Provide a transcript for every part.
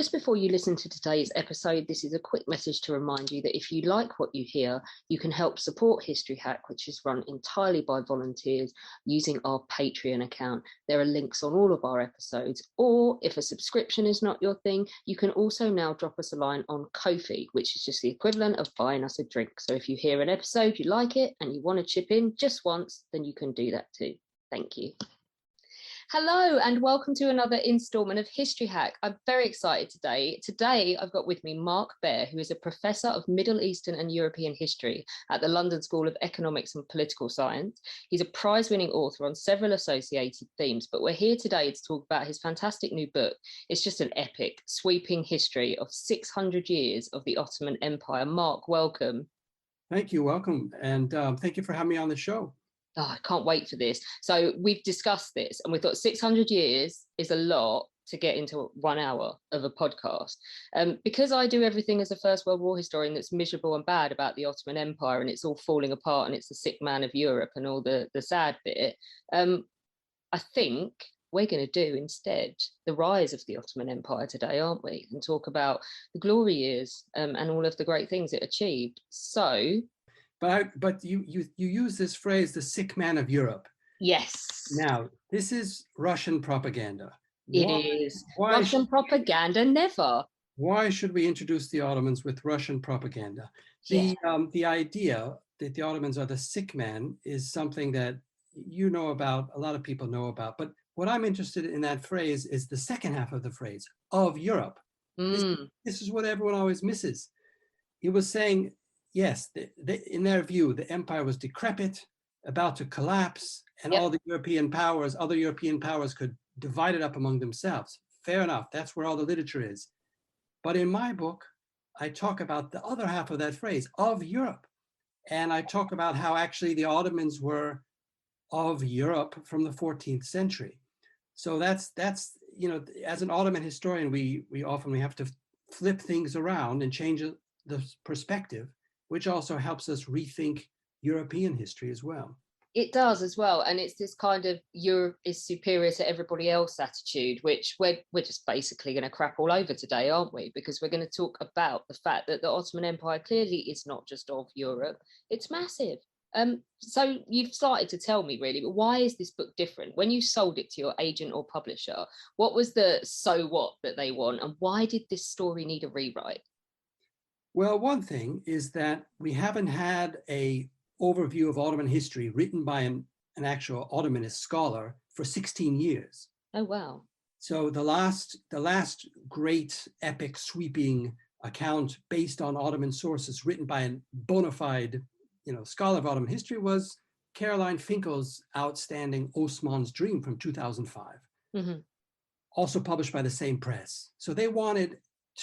Just before you listen to today's episode, this is a quick message to remind you that if you like what you hear, you can help support History Hack, which is run entirely by volunteers using our Patreon account. There are links on all of our episodes, or if a subscription is not your thing, you can also now drop us a line on Ko-fi, which is just the equivalent of buying us a drink. So if you hear an episode, you like it, and you want to chip in just once, then you can do that too. Thank you. Hello and welcome to another instalment of History Hack. I'm very excited today. Today I've got with me Marc Baer, who is a professor of Middle Eastern and European history at the London School of Economics and Political Science. He's a prize-winning author on several associated themes, but we're here today to talk about his fantastic new book. It's just an epic, sweeping history of 600 years of the Ottoman Empire. Marc, welcome. Thank you, welcome, and thank you for having me on the show. Oh, I can't wait for this. So we've discussed this and we thought 600 years is a lot to get into 1 hour of a podcast. Because I do everything as a First World War historian that's miserable and bad about the Ottoman Empire and it's all falling apart and it's the sick man of Europe and all the sad bit, I think we're going to do instead the rise of the Ottoman Empire today, aren't we? And talk about the glory years and all of the great things it achieved. So... But you use this phrase, the sick man of Europe. Yes. Now, this is Russian propaganda. It is. Russian propaganda, never. Why should we introduce the Ottomans with Russian propaganda? The idea that the Ottomans are the sick man is something that you know about, a lot of people know about. But what I'm interested in that phrase is the second half of the phrase, of Europe. This is what everyone always misses. He was saying, yes, in their view, the empire was decrepit, about to collapse, and all the other European powers could divide it up among themselves. Fair enough, that's where all the literature is. But in my book, I talk about the other half of that phrase, of Europe. And I talk about how actually the Ottomans were of Europe from the 14th century. So that's you know, as an Ottoman historian, we often have to flip things around and change the perspective, which also helps us rethink European history as well. It does as well. And it's this kind of Europe is superior to everybody else attitude, which we're just basically going to crap all over today, aren't we? Because we're going to talk about the fact that the Ottoman Empire clearly is not just of Europe, it's massive. So you've started to tell me really, but why is this book different? When you sold it to your agent or publisher, what was the so what that they want? And why did this story need a rewrite? Well, one thing is that we haven't had an overview of Ottoman history written by an actual Ottomanist scholar for 16 years. Oh, wow. So the last great epic sweeping account based on Ottoman sources written by a bona fide, scholar of Ottoman history was Caroline Finkel's outstanding Osman's Dream from 2005, also published by the same press. So they wanted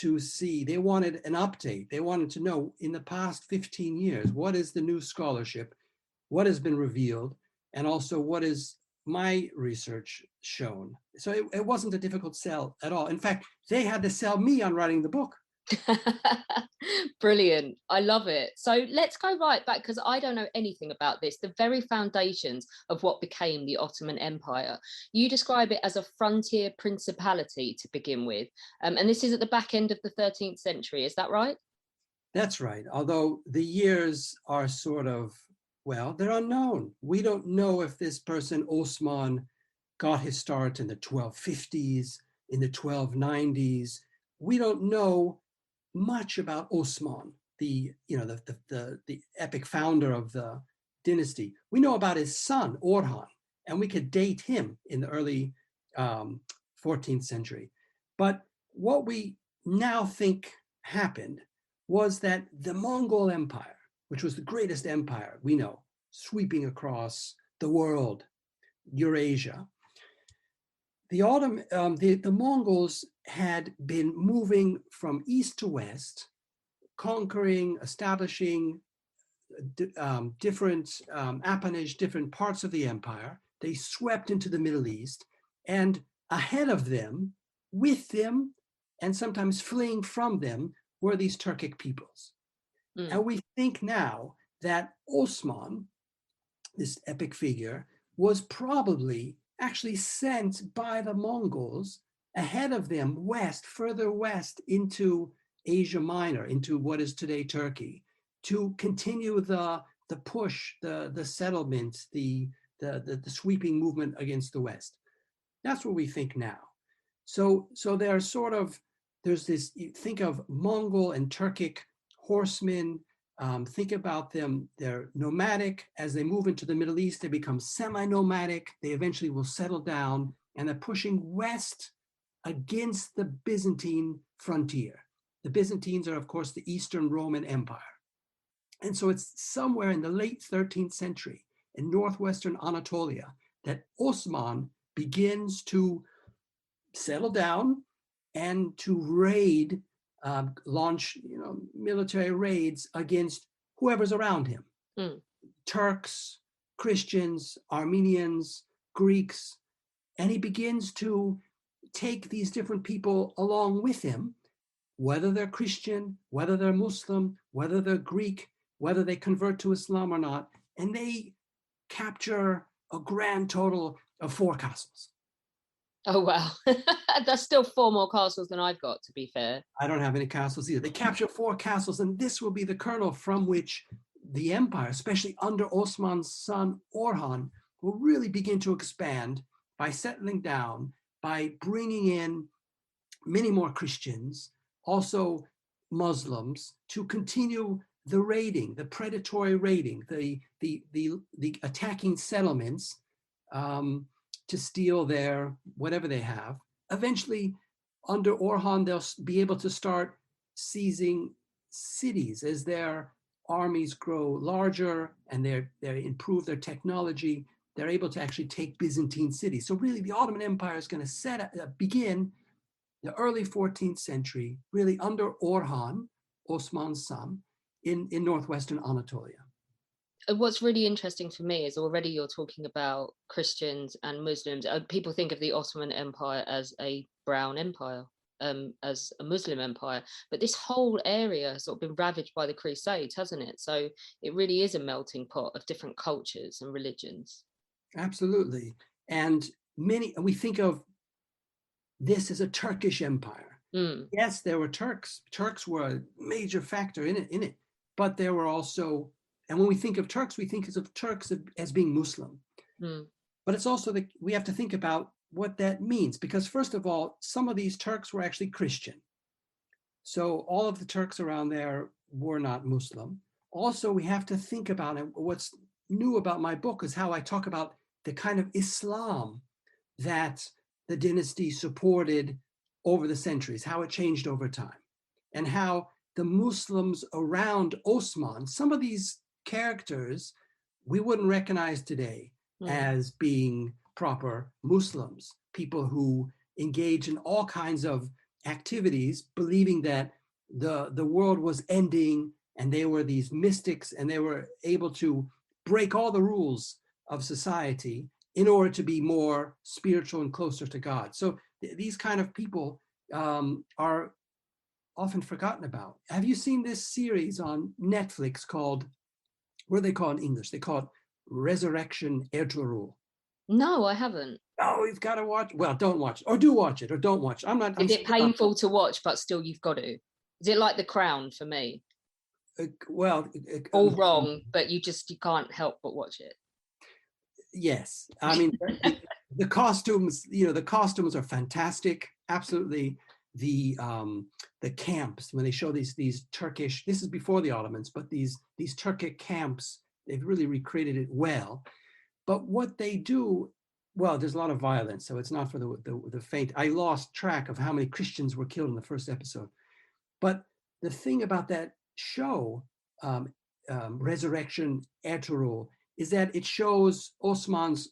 an update. They wanted to know, in the past 15 years, what is the new scholarship, what has been revealed, and also what is my research shown. So it wasn't a difficult sell at all. In fact, they had to sell me on writing the book. Brilliant. I love it. So let's go right back, because I don't know anything about this, the very foundations of what became the Ottoman Empire. You describe it as a frontier principality to begin with. And this is at the back end of the 13th century. Is that right? That's right. Although the years are sort of, they're unknown. We don't know if this person, Osman, got his start in the 1250s, in the 1290s. We don't know much about Osman, the epic founder of the dynasty. We know about his son, Orhan, and we could date him in the early 14th century. But what we now think happened was that the Mongol Empire, which was the greatest empire we know, sweeping across the world, Eurasia, the Mongols had been moving from east to west, conquering, establishing different appanage, different parts of the empire. They swept into the Middle East, and ahead of them, with them, and sometimes fleeing from them, were these Turkic peoples. And we think now that Osman, this epic figure, was probably actually sent by the Mongols ahead of them west, further west into Asia Minor, into what is today Turkey, to continue the push, the settlement, the sweeping movement against the West. That's what we think now. So there's sort of, there's this, you think of Mongol and Turkic horsemen, think about them, they're nomadic. As they move into the Middle East, they become semi-nomadic. They eventually will settle down, and they're pushing west against the Byzantine frontier. The Byzantines are, of course, the Eastern Roman Empire. And so it's somewhere in the late 13th century in northwestern Anatolia that Osman begins to settle down and to raid, launch, military raids against whoever's around him. Mm. Turks, Christians, Armenians, Greeks, and he begins to take these different people along with him, whether they're Christian, whether they're Muslim, whether they're Greek, whether they convert to Islam or not, and they capture a grand total of 4 castles. Oh, wow. That's still 4 more castles than I've got, to be fair. I don't have any castles either. They capture 4 castles, and this will be the kernel from which the empire, especially under Osman's son Orhan, will really begin to expand by settling down, by bringing in many more Christians, also Muslims, to continue the raiding, the predatory raiding, the attacking settlements, to steal their whatever they have. Eventually, under Orhan, they'll be able to start seizing cities as their armies grow larger and they improve their technology. They're able to actually take Byzantine cities. So really, the Ottoman Empire is going to begin the early 14th century, really under Orhan, Osman's son, in northwestern Anatolia. What's really interesting for me is already you're talking about Christians and Muslims. People think of the Ottoman Empire as a brown empire, as a Muslim empire, but this whole area has sort of been ravaged by the Crusades, hasn't it? So it really is a melting pot of different cultures and religions. Absolutely. And we think of this as a Turkish empire. Mm. Yes, there were Turks. Turks were a major factor in it, but there were also, and when we think of Turks, we think of Turks as being Muslim. Mm. But it's also that we have to think about what that means, because first of all, some of these Turks were actually Christian. So all of the Turks around there were not Muslim. Also, we have to think about it. What's new about my book is how I talk about the kind of Islam that the dynasty supported over the centuries, how it changed over time, and how the Muslims around Osman, some of these characters we wouldn't recognize today as being proper Muslims, people who engage in all kinds of activities, believing that the world was ending, and they were these mystics, and they were able to break all the rules of society in order to be more spiritual and closer to God. So these kind of people are often forgotten about. Have you seen this series on Netflix called, what do they call it in English? They call it Resurrection Ertuğrul. No, I haven't. Oh, you've got to watch. Well, don't watch, or do watch it, or don't watch. Is it painful to watch, but still you've got to? Is it like The Crown for me? All wrong, but you can't help but watch it. Yes, I mean the costumes. The costumes are fantastic. Absolutely, the camps when they show these Turkish. This is before the Ottomans, but these Turkic camps, they've really recreated it well. But what they do, well, there's a lot of violence, so it's not for the faint. I lost track of how many Christians were killed in the first episode. But the thing about that show, Resurrection Ertuğrul, is that it shows Osman's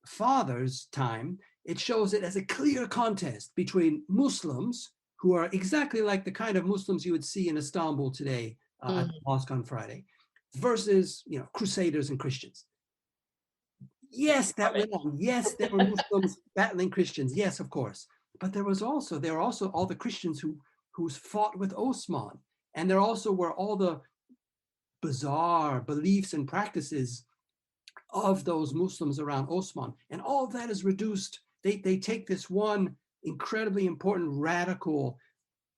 father's time. It shows it as a clear contest between Muslims, who are exactly like the kind of Muslims you would see in Istanbul today at the mosque on Friday, versus Crusaders and Christians. Yes, that went on. Yes, there were Muslims battling Christians. Yes, of course. But there were also all the Christians who fought with Osman. And there also were all the bizarre beliefs and practices of those Muslims around Osman. And all of that is reduced. They take this one incredibly important radical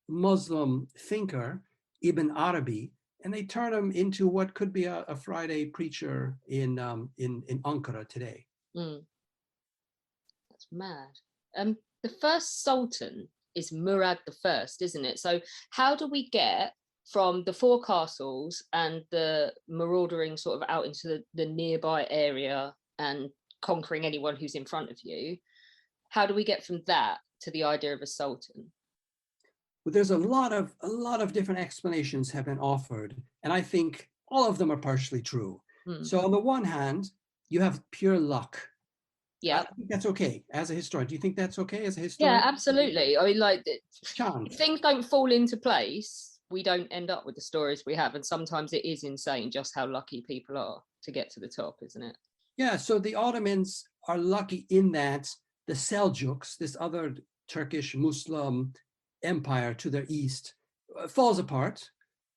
Muslim thinker, Ibn Arabi, and they turn him into what could be a Friday preacher in Ankara today. Mm, that's mad. The first Sultan is Murad the First, isn't it? So how do we get from the four castles and the maraudering sort of out into the nearby area and conquering anyone who's in front of you? How do we get from that to the idea of a sultan? Well, there's a lot of different explanations have been offered, and I think all of them are partially true. So on the one hand, you have pure luck. Yeah, I think that's okay as a historian. Do you think that's okay as a yeah, historian? absolutely. I mean, like, Chant. if things don't fall into place, we don't end up with the stories we have, and sometimes it is insane just how lucky people are to get to the top, isn't it? Yeah, so the Ottomans are lucky in that the Seljuks, this other Turkish Muslim empire to their east, falls apart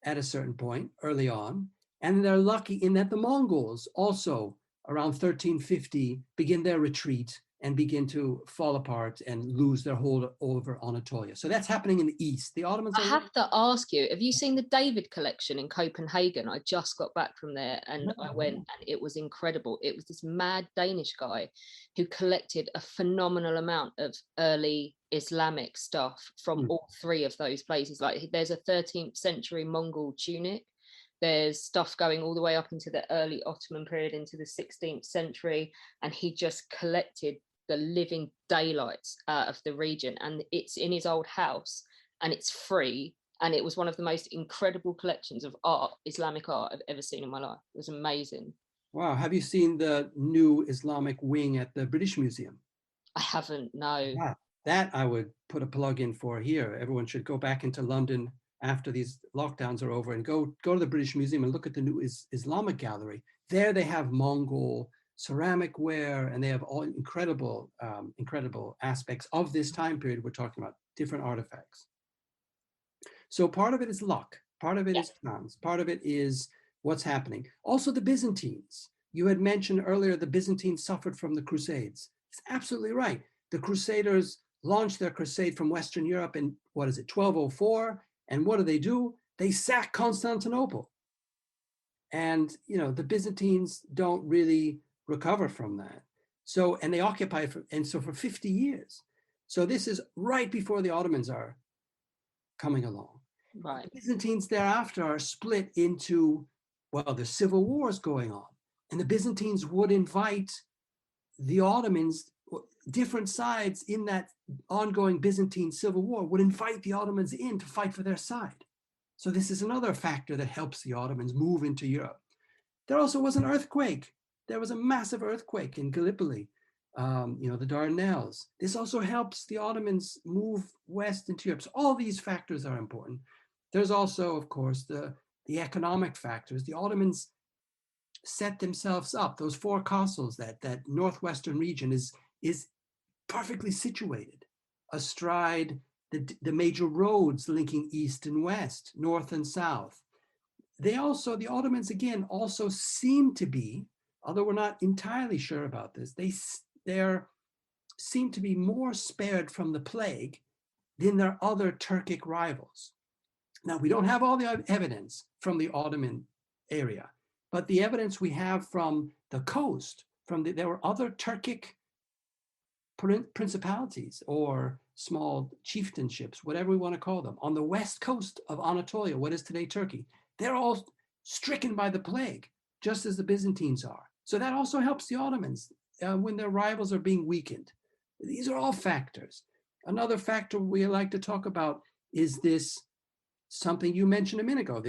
at a certain point early on. And they're lucky in that the Mongols also around 1350 begin their retreat and begin to fall apart and lose their hold over Anatolia. So that's happening in the east. The Ottomans I have to ask you, have you seen the David collection in Copenhagen? I just got back from there and I went and it was incredible. It was this mad Danish guy who collected a phenomenal amount of early Islamic stuff from all three of those places. Like there's a 13th century Mongol tunic. There's stuff going all the way up into the early Ottoman period, into the 16th century. And he just collected the living daylights out of the region. And it's in his old house and it's free. And it was one of the most incredible collections of art, Islamic art, I've ever seen in my life. It was amazing. Wow. Have you seen the new Islamic wing at the British Museum? I haven't, no. Yeah, that I would put a plug in for here. Everyone should go back into London after these lockdowns are over and go to the British Museum and look at the new Islamic gallery. There they have Mongol ceramic ware and they have all incredible aspects of this time period we're talking about, different artifacts. So part of it is luck, part of it is chance, part of it is what's happening. Also the Byzantines. You had mentioned earlier the Byzantines suffered from the Crusades. It's absolutely right. The Crusaders launched their crusade from Western Europe in, 1204. And what do? They sack Constantinople. And, the Byzantines don't really recover from that. So, and they occupy for 50 years. So this is right before the Ottomans are coming along. Right. The Byzantines thereafter are split into, there's civil wars going on. And the Byzantines would invite the Ottomans, different sides in that ongoing Byzantine civil war would invite the Ottomans in to fight for their side. So this is another factor that helps the Ottomans move into Europe. There also was an earthquake. There was a massive earthquake in Gallipoli, the Dardanelles. This also helps the Ottomans move west into Europe. So all these factors are important. There's also, of course, the economic factors. The Ottomans set themselves up. Those four castles, that northwestern region is perfectly situated astride the major roads linking east and west, north and south. The Ottomans again also seem to be, although we're not entirely sure about this, they seem to be more spared from the plague than their other Turkic rivals. Now, we don't have all the evidence from the Ottoman area, but the evidence we have from the coast, there were other Turkic principalities or small chieftainships, whatever we want to call them, on the west coast of Anatolia, what is today Turkey. They're all stricken by the plague, just as the Byzantines are. So that also helps the Ottomans when their rivals are being weakened. These are all factors. Another factor we like to talk about is this, something you mentioned a minute ago,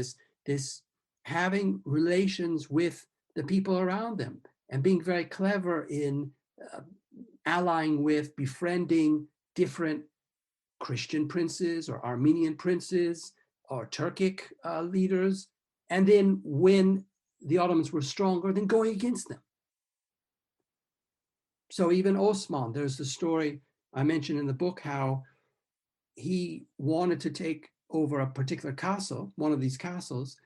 this having relations with the people around them and being very clever in allying with, befriending different Christian princes or Armenian princes or Turkic leaders. And then when the Ottomans were stronger, then going against them. So even Osman, there's the story I mentioned in the book, how he wanted to take over a particular castle, one of these castles,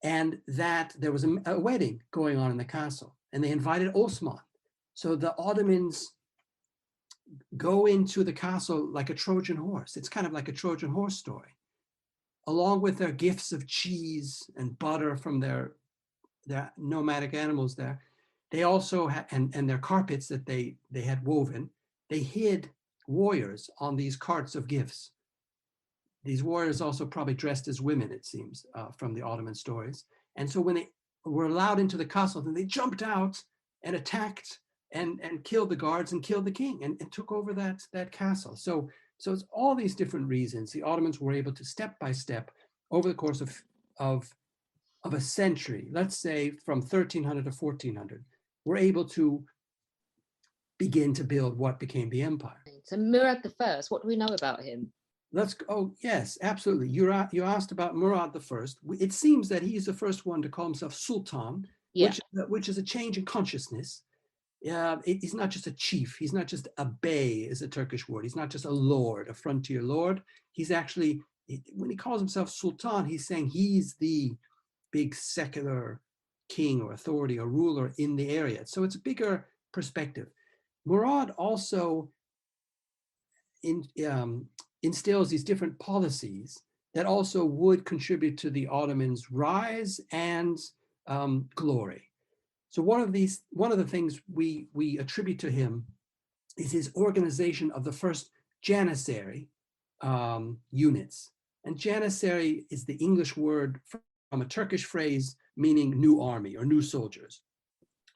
and that there was a wedding going on in the castle, and they invited Osman. So the Ottomans go into the castle like a Trojan horse. It's kind of like a Trojan horse story, along with their gifts of cheese and butter from their nomadic animals there. They also and their carpets that they had woven. They hid warriors on these carts of gifts. These warriors also probably dressed as women, it seems, from the Ottoman stories. And so when they were allowed into the castle, then they jumped out and attacked and killed the guards and killed the king and took over that castle. So it's all these different reasons the Ottomans were able to step by step over the course of a century, let's say from 1300 to 1400, were able to begin to build what became the empire. So Murad the First, what do we know about him? Let's go. Oh, yes, absolutely. You asked about Murad the First. It seems that he's the first one to call himself Sultan, Yeah. which is a change in consciousness. He's not just a chief. He's not just a bey, is a Turkish word. He's not just a lord, a frontier lord. He's actually, when he calls himself Sultan, he's saying he's the big secular king or authority or ruler in the area. So it's a bigger perspective. Murad also instills these different policies that also would contribute to the Ottomans' rise and glory. So one of the things we attribute to him is his organization of the first janissary units. And janissary is the English word from a Turkish phrase meaning new army or new soldiers.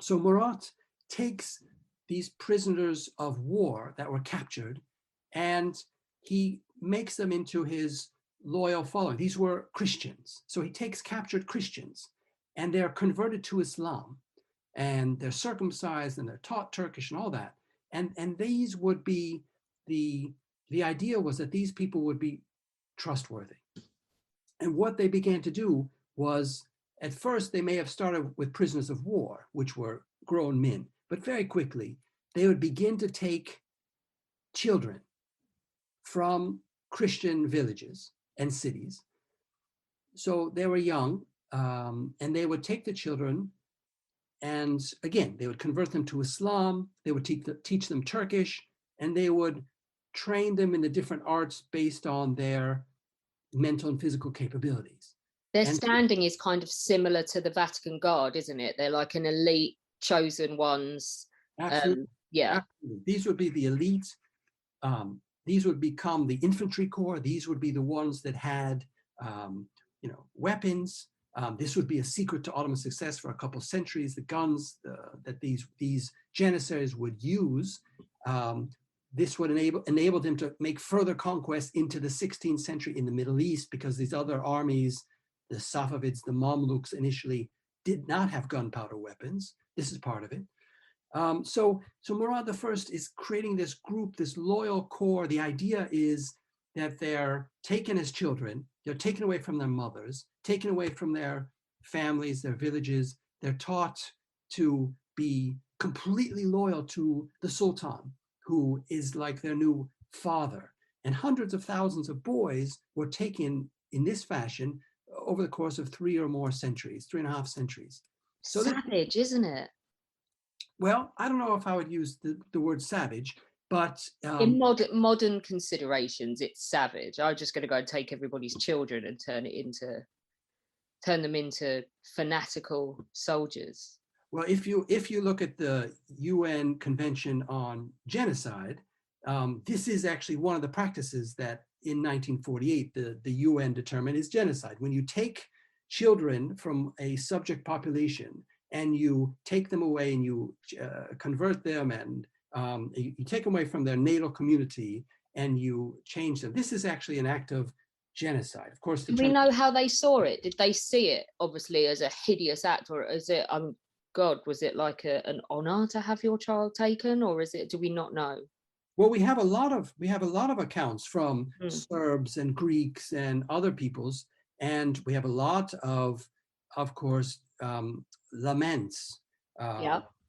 So Murad takes these prisoners of war that were captured and he makes them into his loyal following. These were Christians. So he takes captured Christians and they're converted to Islam and they're circumcised and they're taught Turkish and all that. And these would be the idea was that these people would be trustworthy. And what they began to do was, at first, they may have started with prisoners of war, which were grown men, but very quickly, they would begin to take children from Christian villages and cities. So they were young, and they would take the children, and again, they would convert them to Islam, they would teach them Turkish, and they would train them in the different arts based on their mental and physical capabilities. Their standing is kind of similar to the Vatican Guard, isn't it? They're like an elite chosen ones. Absolutely. Yeah. Absolutely. These would be the elite. These would become the infantry corps. These would be the ones that had, weapons. This would be a secret to Ottoman success for a couple of centuries. The guns that these janissaries would use. This would enable them to make further conquests into the 16th century in the Middle East, because these other armies, the Safavids, the Mamluks, initially did not have gunpowder weapons. This is part of it. So Murad I is creating this group, this loyal core. The idea is that they're taken as children, they're taken away from their mothers, taken away from their families, their villages. They're taught to be completely loyal to the Sultan, who is like their new father. And hundreds of thousands of boys were taken in this fashion over the course of 3 or more centuries, 3.5 centuries. So savage, isn't it? Well, I don't know if I would use the word savage, but in modern considerations, it's savage. I'm just going to go and take everybody's children and turn them into fanatical soldiers. Well, if you look at the UN Convention on Genocide, this is actually one of the practices that in 1948 the UN determined is genocide. When you take children from a subject population and you take them away and you convert them and you take them away from their natal community and you change them. This is actually an act of genocide. Of course, do we know how they saw it? Did they see it obviously as a hideous act, or is it God, was it like an honor to have your child taken, or is it? Do we not know? Well, we have a lot of accounts from Serbs and Greeks and other peoples, and we have a lot of course, laments.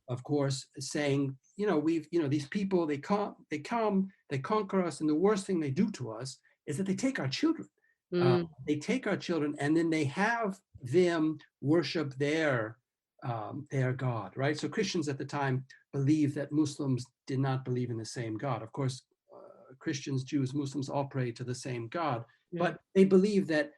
Of course, saying, these people, they conquer us, and the worst thing they do to us is that they take our children. They take our children, and then they have them worship their God, right? So Christians at the time believe that Muslims did not believe in the same God. Of course, Christians, Jews, Muslims all pray to the same God, but they believed that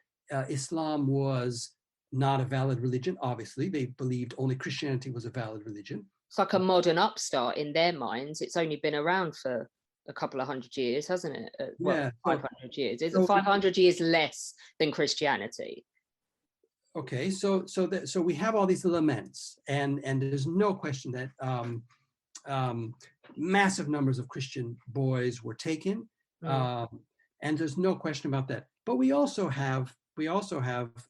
Islam was not a valid religion. Obviously, they believed only Christianity was a valid religion. It's like a modern upstart in their minds. It's only been around for a couple of 100 years, hasn't it? Well, 500 years. Is it 500 years less than Christianity? Okay, so we have all these laments, and there's no question that massive numbers of Christian boys were taken, and there's no question about that. But we also have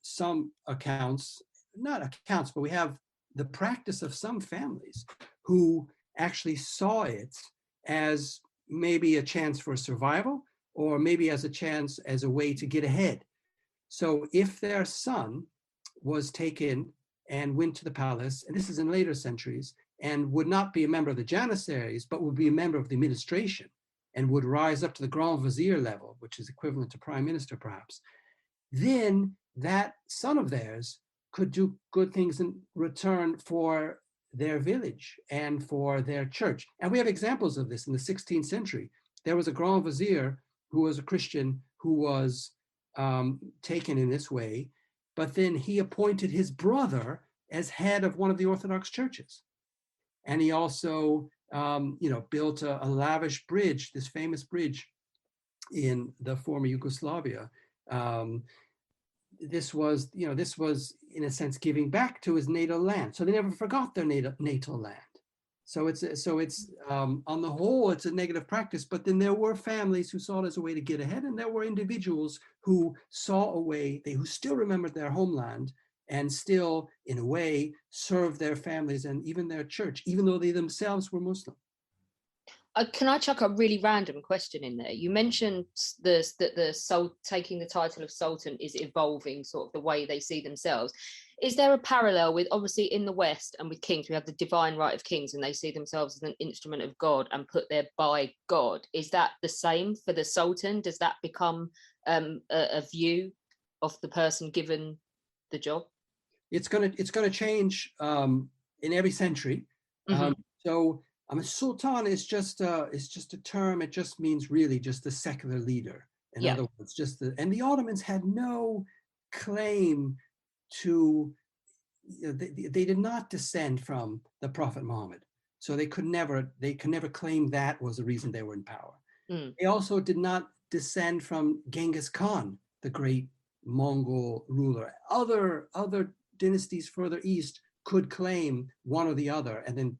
some accounts, not accounts, but we have the practice of some families who actually saw it as maybe a chance for survival, or maybe as a way to get ahead. So if their son was taken and went to the palace, and this is in later centuries, and would not be a member of the Janissaries, but would be a member of the administration and would rise up to the Grand Vizier level, which is equivalent to prime minister perhaps, then that son of theirs could do good things in return for their village and for their church. And we have examples of this in the 16th century. There was a Grand Vizier who was a Christian who was taken in this way, but then he appointed his brother as head of one of the Orthodox churches. And he also, built a lavish bridge, this famous bridge in the former Yugoslavia. This was in a sense giving back to his natal land. So they never forgot their natal land. So it's on the whole, it's a negative practice, but then there were families who saw it as a way to get ahead, and there were individuals who saw a way, who still remembered their homeland and still, in a way, served their families and even their church, even though they themselves were Muslim. Can I chuck a really random question in there? You mentioned that taking the title of Sultan is evolving sort of the way they see themselves. Is there a parallel with, obviously in the West and with kings, we have the divine right of kings and they see themselves as an instrument of God and put there by God. Is that the same for the Sultan? Does that become a view of the person given the job? It's gonna change in every century. So Sultan is just a term. It just means really just the secular leader. In other words, and the Ottomans had no claim to, they did not descend from the Prophet Muhammad. So they could never claim that was the reason they were in power. They also did not descend from Genghis Khan, the great Mongol ruler. Other dynasties further east could claim one or the other and then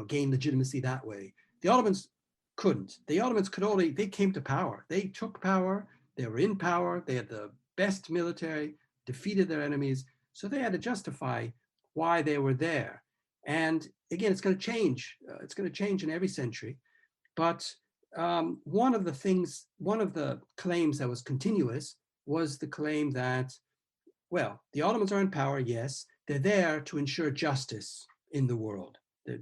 gain legitimacy that way. The Ottomans couldn't. The Ottomans they came to power. They took power, they were in power, they had the best military, defeated their enemies, so they had to justify why they were there. And again, it's going to change. It's going to change in every century. But one of the claims that was continuous was the claim that, well, the Ottomans are in power, yes, they're there to ensure justice in the world.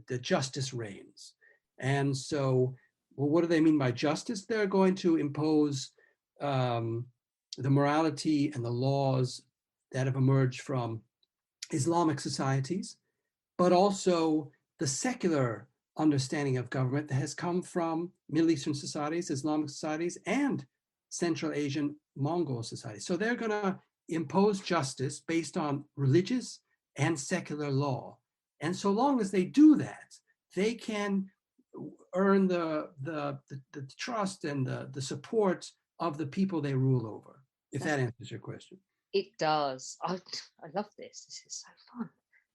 The justice reigns. And so, well, what do they mean by justice? They're going to impose the morality and the laws that have emerged from Islamic societies, but also the secular understanding of government that has come from Middle Eastern societies, Islamic societies, and Central Asian Mongol societies. So they're going to impose justice based on religious and secular law. And so long as they do that, they can earn the trust and the support of the people they rule over, if that answers your question. It does. I love this. This is so fun.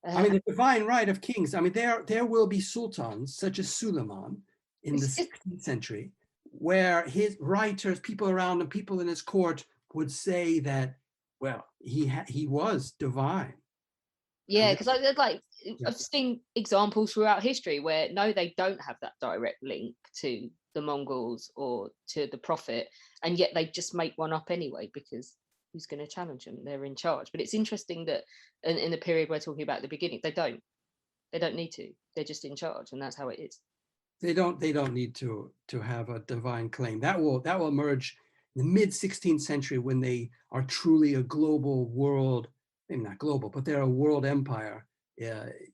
I mean, the divine right of kings. I mean, there will be sultans such as Suleiman in the 16th century, where his writers, people around him, people in his court would say that, well, he was divine. Yeah, because I've seen examples throughout history where no, they don't have that direct link to the Mongols or to the Prophet, and yet they just make one up anyway because who's going to challenge them? They're in charge. But it's interesting that in the period we're talking about at the beginning, they don't need to. They're just in charge, and that's how it is. They don't need to have a divine claim. That will emerge in the mid 16th century when they are truly a global world. Maybe not global, but they're a world empire.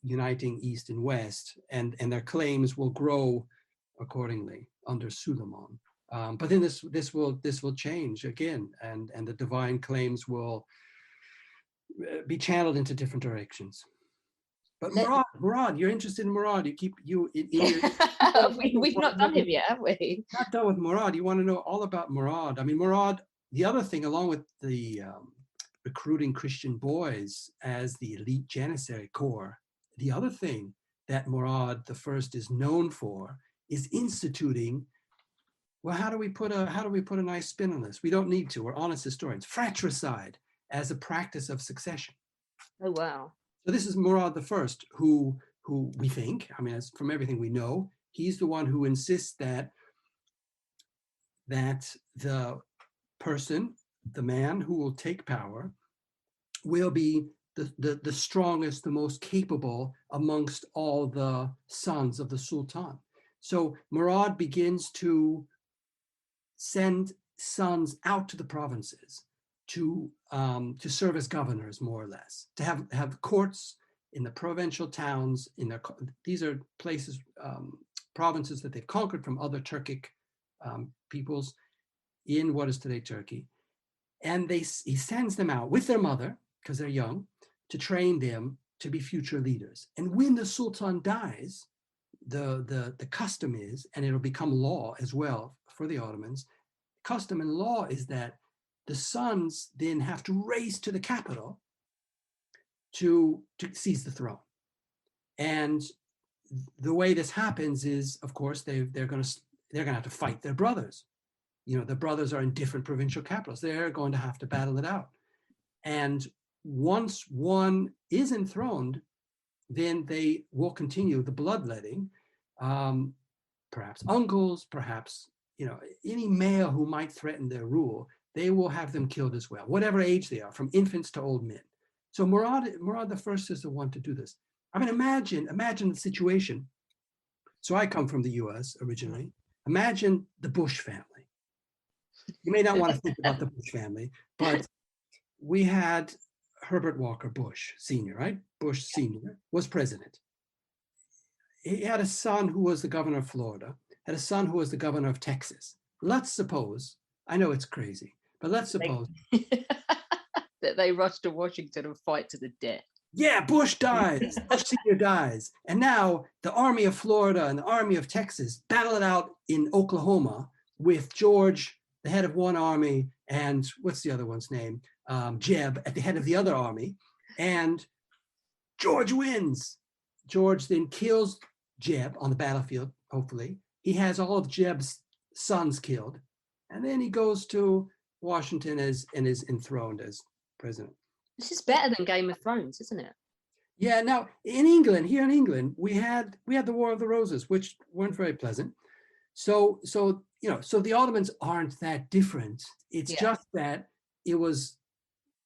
uniting East and West, and their claims will grow accordingly under Suleiman. But then this will change again, and the divine claims will be channeled into different directions. But Murad, you're interested in Murad. We've not done him yet, have we? Not done with Murad. You want to know all about Murad. I mean, Murad. The other thing, along with the recruiting Christian boys as the elite Janissary corps, the other thing that Murad the First is known for is instituting. Well, how do we put a nice spin on this? We don't need to. We're honest historians. Fratricide as a practice of succession. Oh wow! So this is Murad the First, who we think, I mean, as from everything we know, he's the one who insists that the person, the man who will take power, will be the strongest, the most capable amongst all the sons of the Sultan. So Murad begins to send sons out to the provinces to serve as governors, more or less, to have courts in the provincial towns. These are places, provinces that they've conquered from other Turkic peoples in what is today Turkey, and he sends them out with their mother, because they're young, to train them to be future leaders. And when the Sultan dies, the custom is, and it'll become law as well for the Ottomans, custom and law is that the sons then have to race to the capital to seize the throne. And the way this happens is, of course, they're going to have to fight their brothers. The brothers are in different provincial capitals. They're going to have to battle it out. And once one is enthroned, then they will continue the bloodletting. Perhaps uncles, perhaps any male who might threaten their rule, they will have them killed as well, whatever age they are, from infants to old men. So Murad the First is the one to do this. I mean, imagine the situation. So I come from the U.S. originally. Imagine the Bush family. You may not want to think about the Bush family, but we had Herbert Walker Bush Sr., right? Bush Sr. was president. He had a son who was the governor of Florida, had a son who was the governor of Texas. Let's suppose, I know it's crazy, but let's suppose that they rush to Washington and fight to the death. Yeah, Bush dies. Bush Sr. dies. And now the army of Florida and the army of Texas battle it out in Oklahoma with George, the head of one army, and what's the other one's name? Jeb at the head of the other army. And George wins. George then kills Jeb on the battlefield, hopefully. He has all of Jeb's sons killed. And then he goes to Washington and is enthroned as president. This is better than Game of Thrones, isn't it? Yeah. Now, here in England, we had the War of the Roses, which weren't very pleasant. So the Ottomans aren't that different. It's just that it was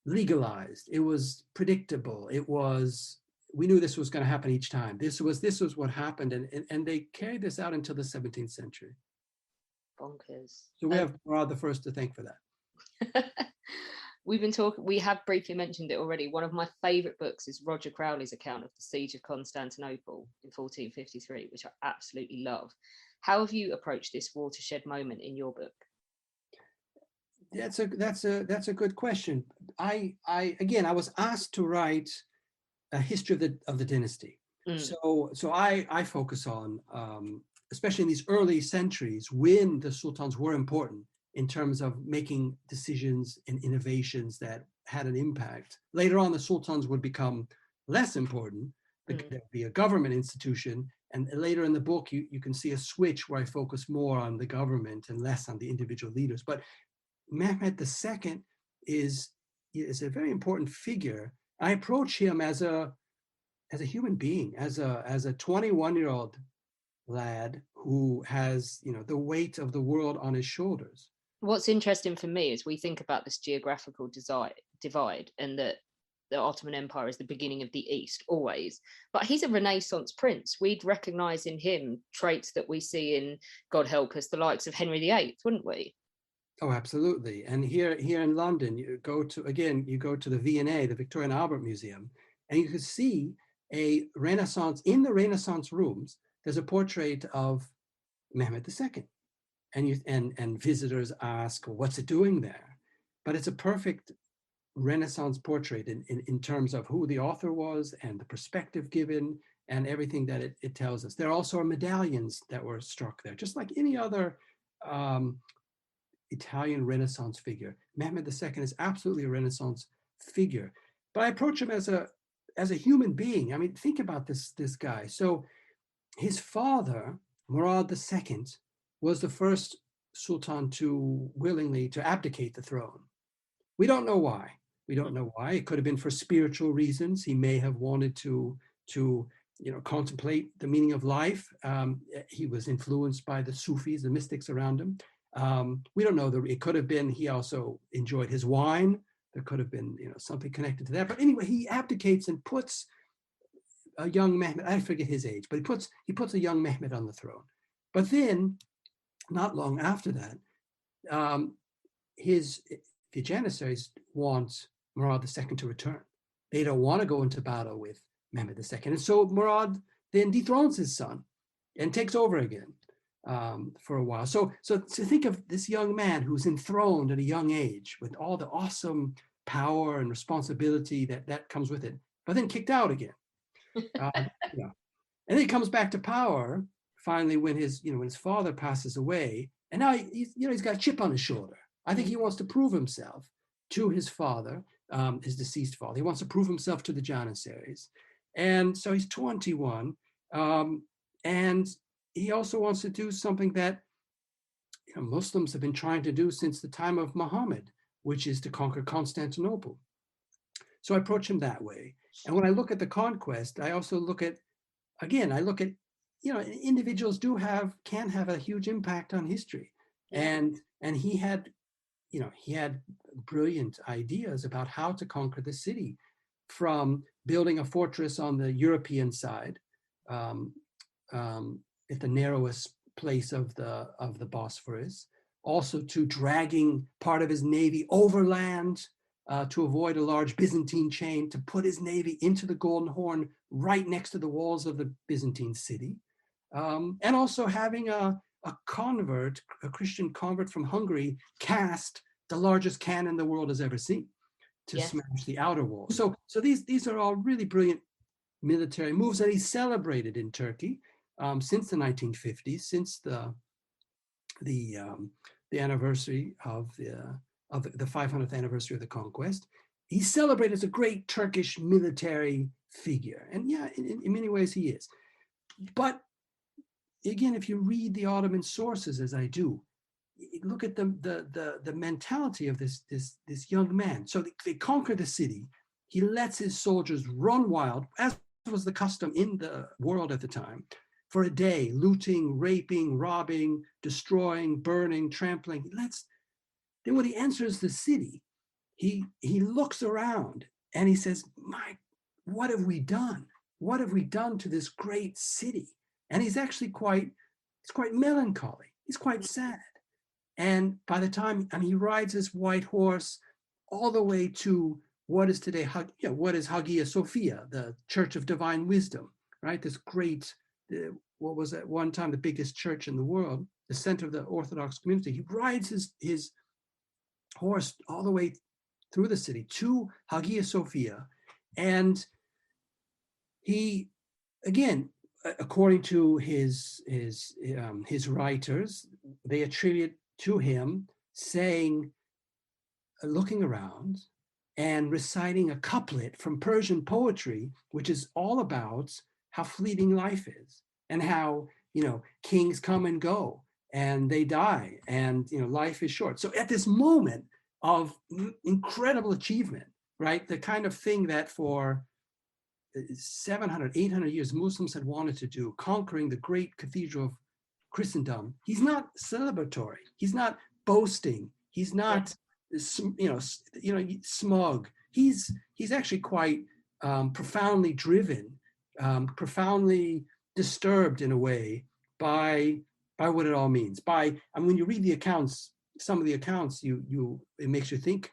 legalized. It was predictable. We knew this was going to happen each time. This was what happened, and they carried this out until the 17th century. Bonkers. So we have Murad the First to thank for that. We have briefly mentioned it already. One of my favorite books is Roger Crowley's account of the Siege of Constantinople in 1453, which I absolutely love. How have you approached this watershed moment in your book? That's a good question. I was asked to write a history of the dynasty. So I focus on, especially in these early centuries when the sultans were important in terms of making decisions and innovations that had an impact. Later on, the sultans would become less important. There'd be a government institution. And later in the book, you can see a switch where I focus more on the government and less on the individual leaders. But Mehmed II is a very important figure. I approach him as a human being, as a 21-year-old lad who has the weight of the world on his shoulders. What's interesting for me is we think about this geographical divide and that the Ottoman Empire is the beginning of the East, always. But he's a Renaissance prince. We'd recognise in him traits that we see in, God help us, the likes of Henry VIII, wouldn't we? Oh, absolutely. And here in London, you go to the V&A, the Victoria and Albert Museum, and you can see a Renaissance, in the Renaissance rooms, there's a portrait of Mehmed II. And visitors ask, what's it doing there? But it's a perfect Renaissance portrait in terms of who the author was and the perspective given and everything that it tells us. There also are medallions that were struck there, just like any other Italian Renaissance figure. Mehmed II is absolutely a Renaissance figure. But I approach him as a human being. I mean, think about this guy. So his father, Murad II, was the first Sultan to willingly to abdicate the throne. We don't know why. We don't know why. It could have been for spiritual reasons. He may have wanted to contemplate the meaning of life. He was influenced by the Sufis, the mystics around him. We don't know. It could have been he also enjoyed his wine. There could have been something connected to that. But anyway, he abdicates and puts a young Mehmed. I forget his age, but he puts a young Mehmed on the throne. But then, not long after that, the Janissaries want Murad II to return. They don't want to go into battle with Mehmed II. And so Murad then dethrones his son and takes over again for a while. So think of this young man who's enthroned at a young age with all the awesome power and responsibility that comes with it, but then kicked out again. And then he comes back to power finally when his father passes away, and now he's got a chip on his shoulder. I think he wants to prove himself to his father, his deceased father. He wants to prove himself to the Janissaries. And so he's 21. And he also wants to do something that Muslims have been trying to do since the time of Muhammad, which is to conquer Constantinople. So I approach him that way. And when I look at the conquest, I also look at individuals can have a huge impact on history. And he had brilliant ideas about how to conquer the city, from building a fortress on the European side, at the narrowest place of the Bosphorus, also to dragging part of his navy overland to avoid a large Byzantine chain, to put his navy into the Golden Horn right next to the walls of the Byzantine city, and also having a Christian convert from Hungary, cast the largest cannon the world has ever seen to smash the outer wall. So these are all really brilliant military moves that he celebrated in Turkey since the 1950s, since the anniversary of the 500th anniversary of the conquest. He's celebrated as a great Turkish military figure, and in many ways he is. But again, if you read the Ottoman sources, as I do, look at the mentality of this young man. So they conquer the city. He lets his soldiers run wild, as was the custom in the world at the time, for a day, looting, raping, robbing, destroying, burning, trampling. Then when he enters the city, he looks around and he says, what have we done? What have we done to this great city? And he's actually quite melancholy. He's quite sad. And by the time he rides his white horse all the way to what is today, what is Hagia Sophia, the Church of Divine Wisdom, right? This great, what was at one time the biggest church in the world, the center of the Orthodox community. He rides his horse all the way through the city to Hagia Sophia. And he, again, according to his writers, they attribute to him looking around and reciting a couplet from Persian poetry, which is all about how fleeting life is and how, kings come and go and they die and, life is short. So at this moment of incredible achievement, right, the kind of thing that for 700, 800 years Muslims had wanted to do, conquering the great cathedral of Christendom, he's not celebratory. He's not boasting. He's not, smug. He's actually quite profoundly driven, profoundly disturbed in a way by what it all means. When you read the accounts, some of the accounts, it makes you think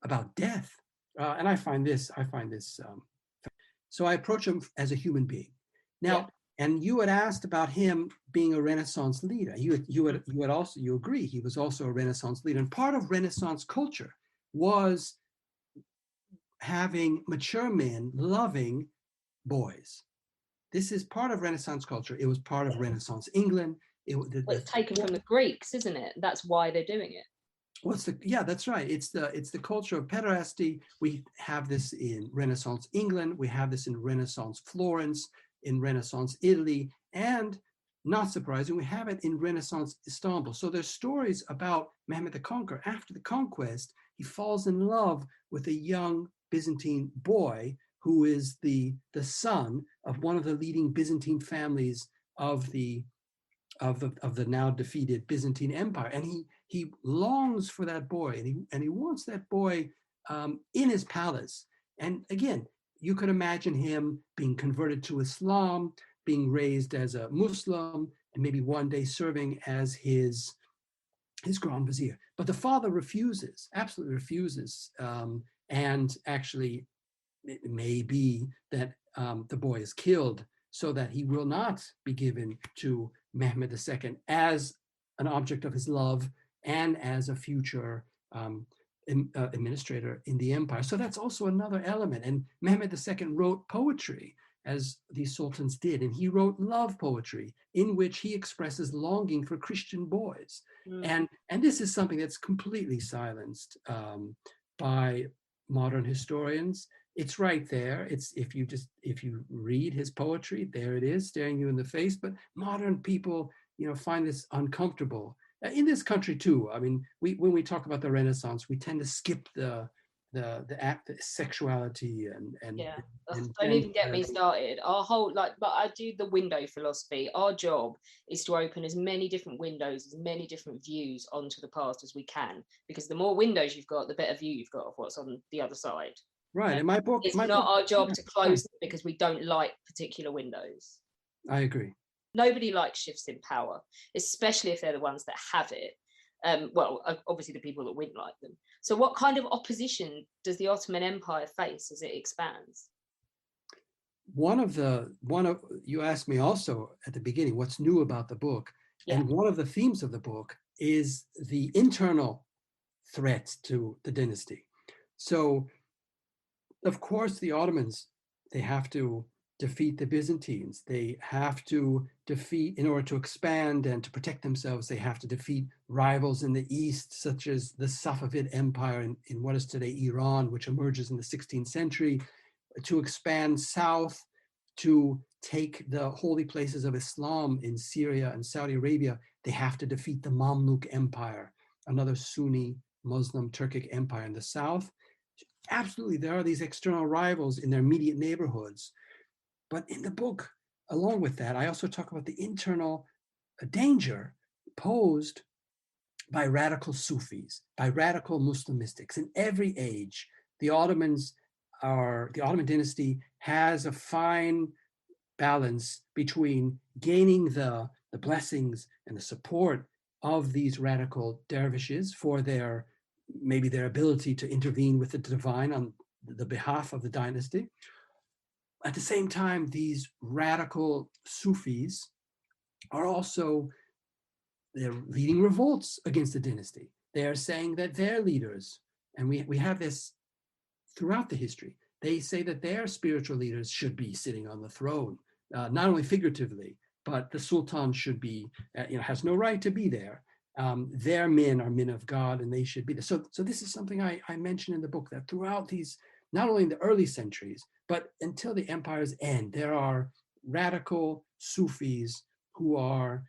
about death. And I find this So I approach him as a human being. Yeah. Now, and you had asked about him being a Renaissance leader. You agree he was also a Renaissance leader. And part of Renaissance culture was having mature men loving boys. This is part of Renaissance culture. It was part of Renaissance England. Well, it's taken from the Greeks, isn't it? That's why they're doing it. Yeah, that's right. It's the culture of pederasty. We have this in Renaissance England. We have this in Renaissance Florence, in Renaissance Italy, and not surprising, we have it in Renaissance Istanbul. So there's stories about Mehmed the Conqueror. After the conquest, he falls in love with a young Byzantine boy who is the son of one of the leading Byzantine families of the now defeated Byzantine Empire, and he longs for that boy, and he wants that boy in his palace. And again, you could imagine him being converted to Islam, being raised as a Muslim, and maybe one day serving as his Grand Vizier. But the father refuses, absolutely refuses, and actually, it may be that the boy is killed so that he will not be given to Mehmed II as an object of his love and as a future administrator in the empire. So that's also another element. And Mehmed II wrote poetry, as these sultans did, and he wrote love poetry in which he expresses longing for Christian boys. And this is something that's completely silenced by modern historians. It's right there. It's if you read his poetry, there it is, staring you in the face. But modern people, find this uncomfortable. In this country too. I mean, when we talk about the Renaissance, we tend to skip the sexuality and yeah. Don't even get me started. Our whole but I do the window philosophy. Our job is to open as many different windows, as many different views onto the past as we can, because the more windows you've got, the better view you've got of what's on the other side. Right. In my book, it's not our job to close them because we don't like particular windows. I agree. Nobody likes shifts in power, especially if they're the ones that have it. Well, obviously the people that win like them. So what kind of opposition does the Ottoman Empire face as it expands? You asked me also at the beginning, what's new about the book? Yeah. And one of the themes of the book is the internal threats to the dynasty. So, of course, the Ottomans, they have to defeat the Byzantines. They have to defeat, in order to expand and to protect themselves, they have to defeat rivals in the east, such as the Safavid Empire in what is today Iran, which emerges in the 16th century, to expand south, to take the holy places of Islam in Syria and Saudi Arabia. They have to defeat the Mamluk Empire, another Sunni Muslim Turkic empire in the south. Absolutely, there are these external rivals in their immediate neighborhoods. But in the book, along with that, I also talk about the internal danger posed by radical Sufis, by radical Muslim mystics. In every age, the Ottoman dynasty has a fine balance between gaining the blessings and the support of these radical dervishes for their ability to intervene with the divine on the behalf of the dynasty. At the same time, these radical Sufis are also, they're leading revolts against the dynasty. They are saying that their leaders, and we have this throughout the history, they say that their spiritual leaders should be sitting on the throne, not only figuratively, but the Sultan should be, has no right to be there. Their men are men of God, and they should be there. So this is something I mention in the book, that throughout these, not only in the early centuries, but until the empire's end, there are radical Sufis who are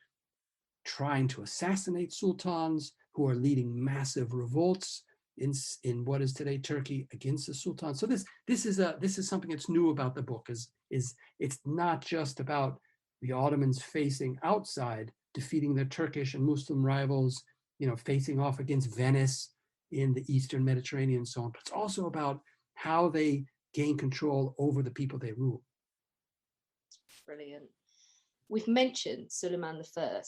trying to assassinate sultans, who are leading massive revolts in what is today Turkey against the sultan. So this is something that's new about the book. Is it's not just about the Ottomans facing outside, defeating their Turkish and Muslim rivals, facing off against Venice in the Eastern Mediterranean and so on, but it's also about how they gain control over the people they rule. Brilliant. We've mentioned Suleiman I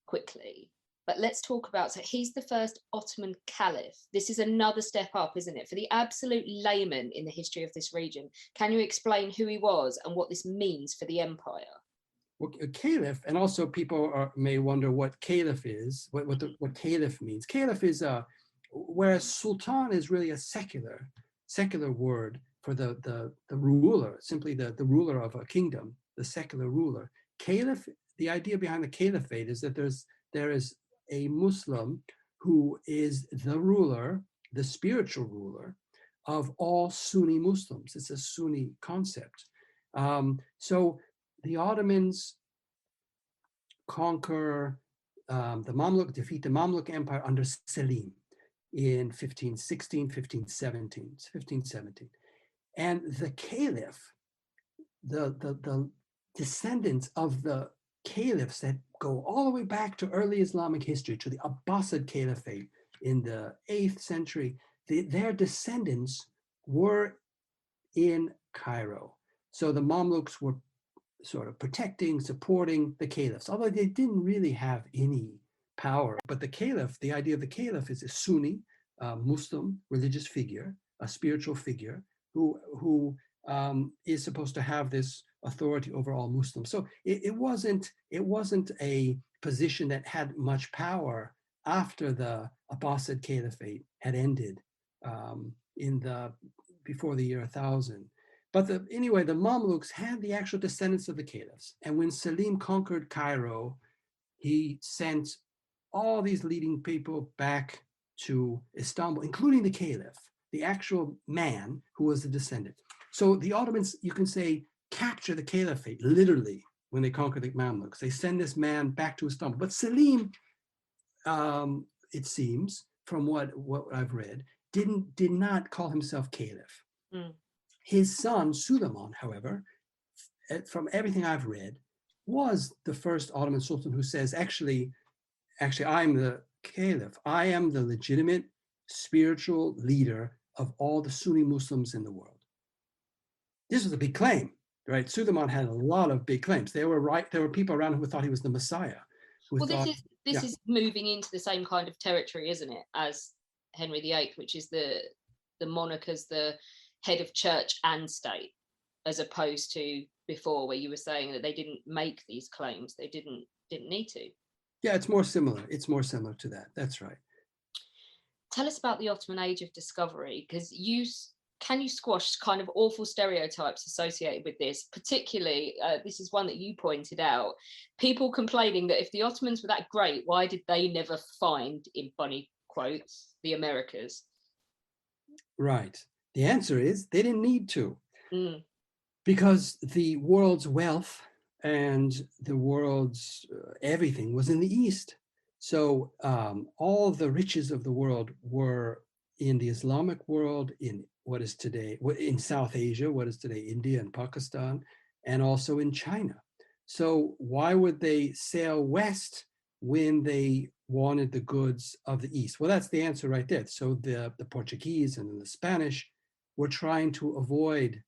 quickly. But let's talk about, so he's the first Ottoman Caliph. This is another step up, isn't it? For the absolute layman in the history of this region, can you explain who he was and what this means for the empire? Well, a caliph, and also people may wonder what caliph is, what caliph means. Caliph is whereas sultan is really a secular word for the ruler, simply the ruler of a kingdom, the secular ruler. Caliph, the idea behind the caliphate is that there is a Muslim who is the ruler, the spiritual ruler of all Sunni Muslims. It's a Sunni concept. So the Ottomans conquer the Mamluk, defeat the Mamluk Empire under Selim in 1516, 1517. And the Caliph, the descendants of the caliphs that go all the way back to early Islamic history, to the Abbasid Caliphate in the 8th century, their descendants were in Cairo. So the Mamluks were sort of protecting, supporting the caliphs, although they didn't really have any power. But the caliph, the idea of the caliph is a Sunni Muslim religious figure, a spiritual figure who is supposed to have this authority over all Muslims. So it wasn't a position that had much power after the Abbasid Caliphate had ended before the year 1000. But anyway, the Mamluks had the actual descendants of the caliphs. And when Selim conquered Cairo, he sent all these leading people back to Istanbul, including the caliph, the actual man who was the descendant. So the Ottomans, you can say, capture the caliphate, literally, when they conquer the Mamluks. They send this man back to Istanbul. But Selim, it seems, from what I've read, did not call himself caliph. Mm. His son, Suleiman, however, from everything I've read, was the first Ottoman Sultan who says, actually, I'm the caliph. I am the legitimate spiritual leader of all the Sunni Muslims in the world. This was a big claim, right? Suleiman had a lot of big claims. There were people around who thought he was the Messiah. Well, this is moving into the same kind of territory, isn't it, as Henry VIII, which is the monarch as the head of church and state, as opposed to before, where you were saying that they didn't make these claims. They didn't need to. Yeah, it's more similar. It's more similar to that. That's right. Tell us about the Ottoman Age of Discovery, because can you squash kind of awful stereotypes associated with this? Particularly, this is one that you pointed out, people complaining that if the Ottomans were that great, why did they never find, in bunny quotes, the Americas? Right. The answer is they didn't need to, because the world's wealth and the world's everything was in the East. So all the riches of the world were in the Islamic world, in what is today, in South Asia, what is today India and Pakistan, and also in China. So why would they sail west when they wanted the goods of the East? Well, that's the answer right there. So the Portuguese and the Spanish were trying to avoid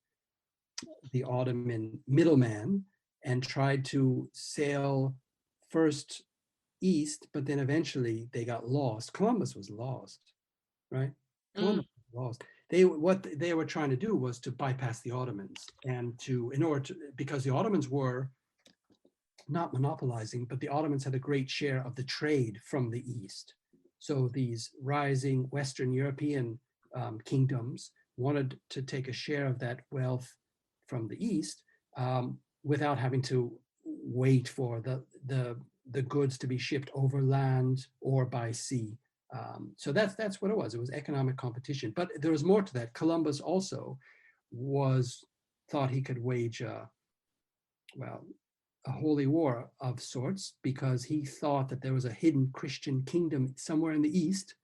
the Ottoman middleman and tried to sail first east, but then eventually they got lost. Columbus was lost, right? Columbus was lost. What they were trying to do was to bypass the Ottomans, and because the Ottomans were not monopolizing, but the Ottomans had a great share of the trade from the East. So these rising Western European kingdoms wanted to take a share of that wealth from the East without having to wait for the goods to be shipped overland or by sea. So that's what it was. It was economic competition. But there was more to that. Columbus also thought he could wage a holy war of sorts, because he thought that there was a hidden Christian kingdom somewhere in the East.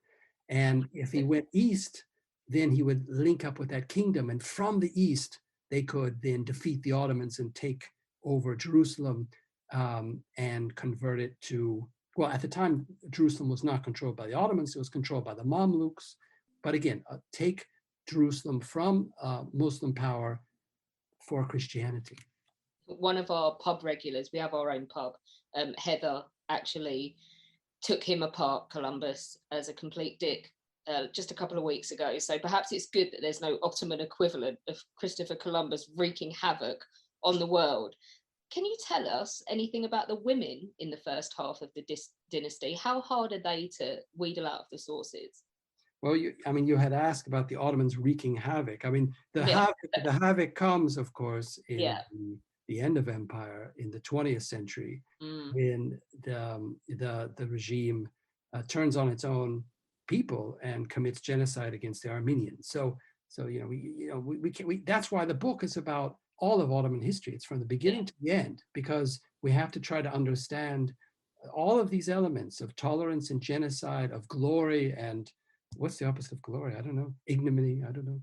And if he went east, then he would link up with that kingdom. And from the East, they could then defeat the Ottomans and take over Jerusalem and convert it to, well, at the time, Jerusalem was not controlled by the Ottomans, it was controlled by the Mamluks. But again, take Jerusalem from Muslim power for Christianity. One of our pub regulars, we have our own pub, Heather, actually took him apart, Columbus, as a complete dick just a couple of weeks ago. So perhaps it's good that there's no Ottoman equivalent of Christopher Columbus wreaking havoc on the world. Can you tell us anything about the women in the first half of the dynasty? How hard are they to wheedle out of the sources? Well, you had asked about the Ottomans wreaking havoc. I mean, Yeah, the havoc comes, of course, in yeah. the end of empire in the 20th century, when the regime turns on its own people and commits genocide against the Armenians. So that's why the book is about all of Ottoman history. It's from the beginning to the end, because we have to try to understand all of these elements of tolerance and genocide, of glory and what's the opposite of glory? I don't know. Ignominy. I don't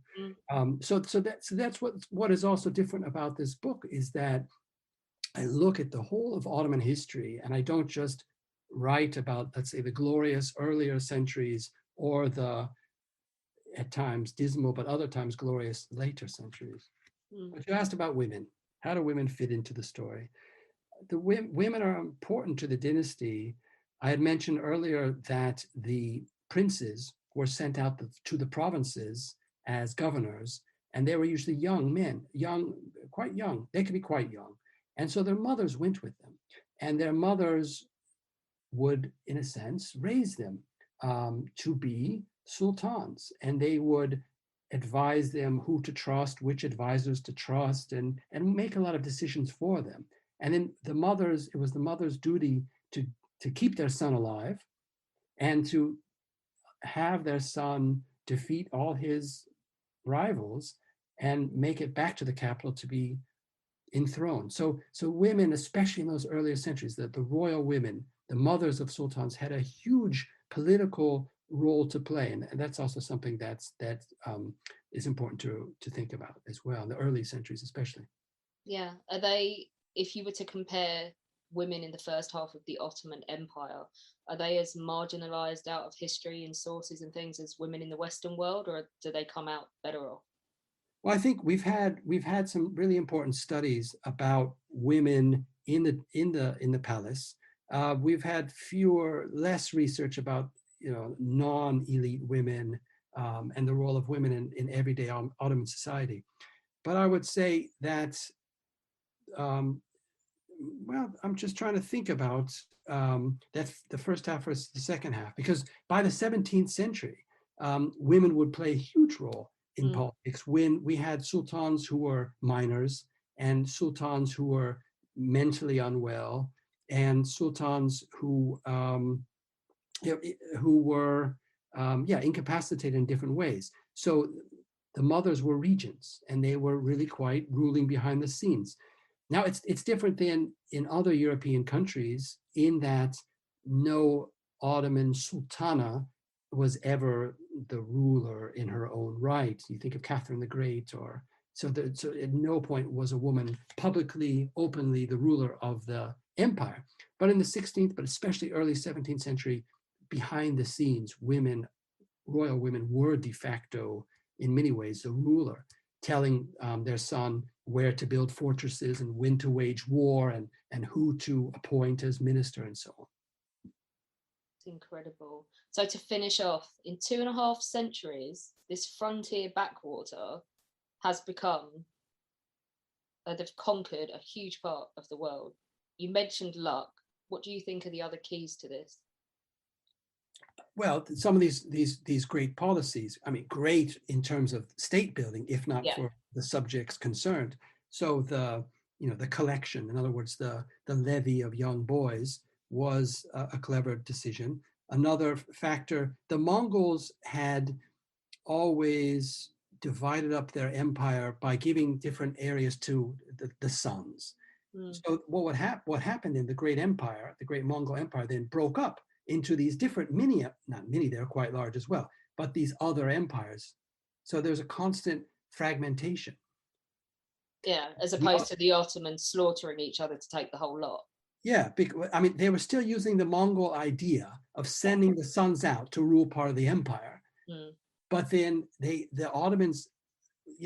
know. So that's what is also different about this book, is that I look at the whole of Ottoman history, and I don't just write about, let's say, the glorious earlier centuries or the at times dismal but other times glorious later centuries. But you asked about women. How do women fit into the story? The women are important to the dynasty. I had mentioned earlier that the princes were sent out to the provinces as governors, and they were usually young men, quite young. They could be quite young. And so their mothers went with them, and their mothers would, in a sense, raise them to be sultans, and they would advise them who to trust, which advisors to trust, and make a lot of decisions for them. And then it was the mother's duty to keep their son alive and to have their son defeat all his rivals and make it back to the capital to be enthroned. So women, especially in those earlier centuries, the royal women, the mothers of sultans, had a huge political role to play, and that's also something that is important to think about as well in the early centuries, especially. Yeah, are they? If you were to compare women in the first half of the Ottoman Empire, are they as marginalized out of history and sources and things as women in the Western world, or do they come out better off? Well, I think we've had some really important studies about women in the palace. We've had less research about non-elite women and the role of women in everyday Ottoman society. But I would say that well, I'm just trying to think about that the first half versus the second half, because by the 17th century, women would play a huge role in politics when we had sultans who were minors and sultans who were mentally unwell and sultans who were incapacitated in different ways. So the mothers were regents, and they were really quite ruling behind the scenes. Now it's different than in other European countries, in that no Ottoman sultana was ever the ruler in her own right. You think of Catherine the Great, or so at no point was a woman publicly, openly the ruler of the empire. But in the 16th, but especially early 17th century, behind the scenes, royal women were de facto, in many ways, the ruler, telling their son where to build fortresses and when to wage war and who to appoint as minister and so on. It's incredible. So to finish off, in 2.5 centuries, this frontier backwater has become, they've conquered a huge part of the world. You mentioned luck. What do you think are the other keys to this? Well, some of these great policies, I mean, great in terms of state building, if not for the subjects concerned. So the collection, in other words, the levy of young boys, was a clever decision. Another factor, the Mongols had always divided up their empire by giving different areas to the sons. So what happened in the great empire, the great Mongol empire, then broke up into these different not many, they're quite large as well, but these other empires. So there's a constant fragmentation. Yeah, as opposed to the Ottomans slaughtering each other to take the whole lot. Yeah, I mean, they were still using the Mongol idea of sending the sons out to rule part of the empire. But then the Ottomans,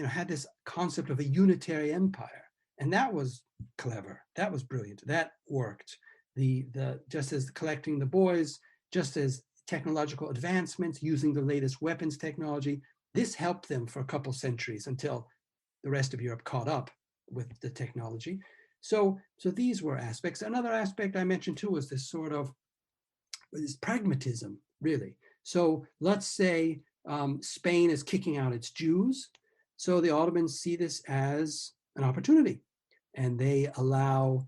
had this concept of a unitary empire, and that was clever. That was brilliant. That worked. Just as collecting the boys just as technological advancements using the latest weapons technology. This helped them for a couple centuries until the rest of Europe caught up with the technology. So these were aspects. Another aspect I mentioned too was this sort of this pragmatism, really. So let's say Spain is kicking out its Jews. So the Ottomans see this as an opportunity, and they allow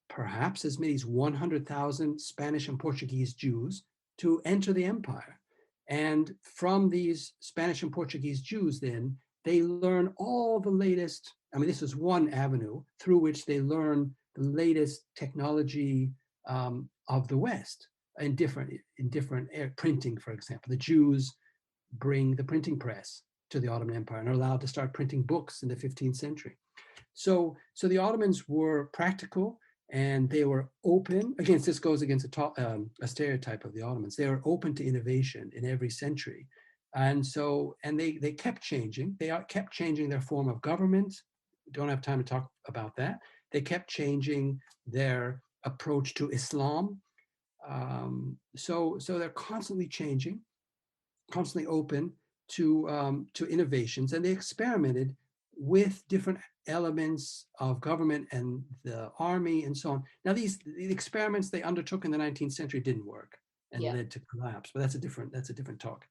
perhaps as many as 100,000 Spanish and Portuguese Jews to enter the empire. And from these Spanish and Portuguese Jews, then they learn all the latest. I mean, this is one avenue through which they learn the latest technology of the West in different printing, for example. The Jews bring the printing press to the Ottoman Empire and are allowed to start printing books in the 15th century. So the Ottomans were practical and they were open. Again, this goes against a stereotype of the Ottomans. They were open to innovation in every century. And they kept changing. They kept changing their form of government. We don't have time to talk about that. They kept changing their approach to Islam. So they're constantly changing, constantly open to innovations, and they experimented with different elements of government and the army and so on. Now, the experiments they undertook in the 19th century didn't work and led to collapse, but that's a different talk.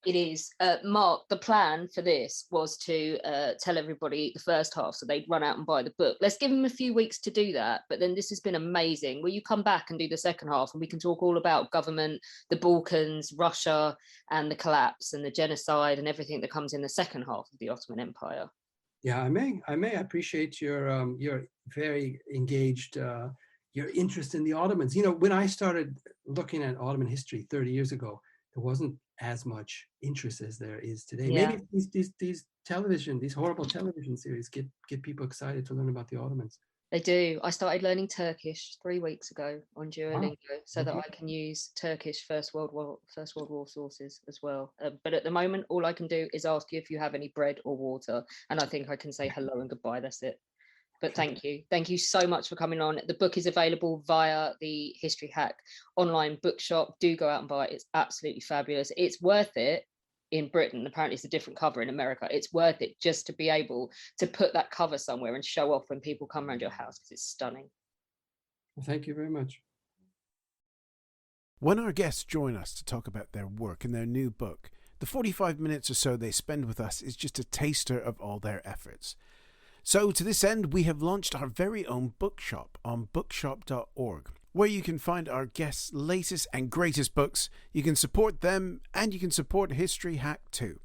It is. Mark, the plan for this was to tell everybody the first half so they'd run out and buy the book. Let's give them a few weeks to do that, but then this has been amazing. Will you come back and do the second half and we can talk all about government, the Balkans, Russia, and the collapse and the genocide and everything that comes in the second half of the Ottoman Empire? Yeah, I may. I appreciate your very engaged, your interest in the Ottomans. You know, when I started looking at Ottoman history 30 years ago, there wasn't as much interest as there is today. Yeah. Maybe these horrible television series get people excited to learn about the Ottomans. They do. I started learning Turkish 3 weeks ago on Duolingo, so that Okay. I can use Turkish First World War sources as well. But at the moment, all I can do is ask you if you have any bread or water, and I think I can say hello and goodbye. That's it. But thank you so much for coming on. The book is available via the History Hack online bookshop. Do go out and buy it. It's absolutely fabulous. It's worth it in Britain. Apparently it's a different cover in America. It's worth it just to be able to put that cover somewhere and show off when people come around your house, because it's stunning. Well, thank you very much. When our guests join us to talk about their work and their new book, the 45 minutes or so they spend with us is just a taster of all their efforts. So to this end, we have launched our very own bookshop on bookshop.org, where you can find our guests' latest and greatest books. You can support them and you can support History Hack too.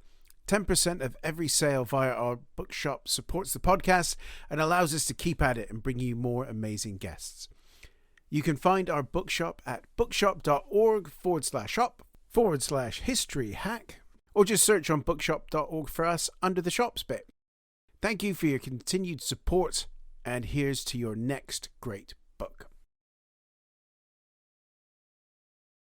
10% of every sale via our bookshop supports the podcast and allows us to keep at it and bring you more amazing guests. You can find our bookshop at bookshop.org/shop/History Hack, or just search on bookshop.org for us under the shops bit. Thank you for your continued support, and here's to your next great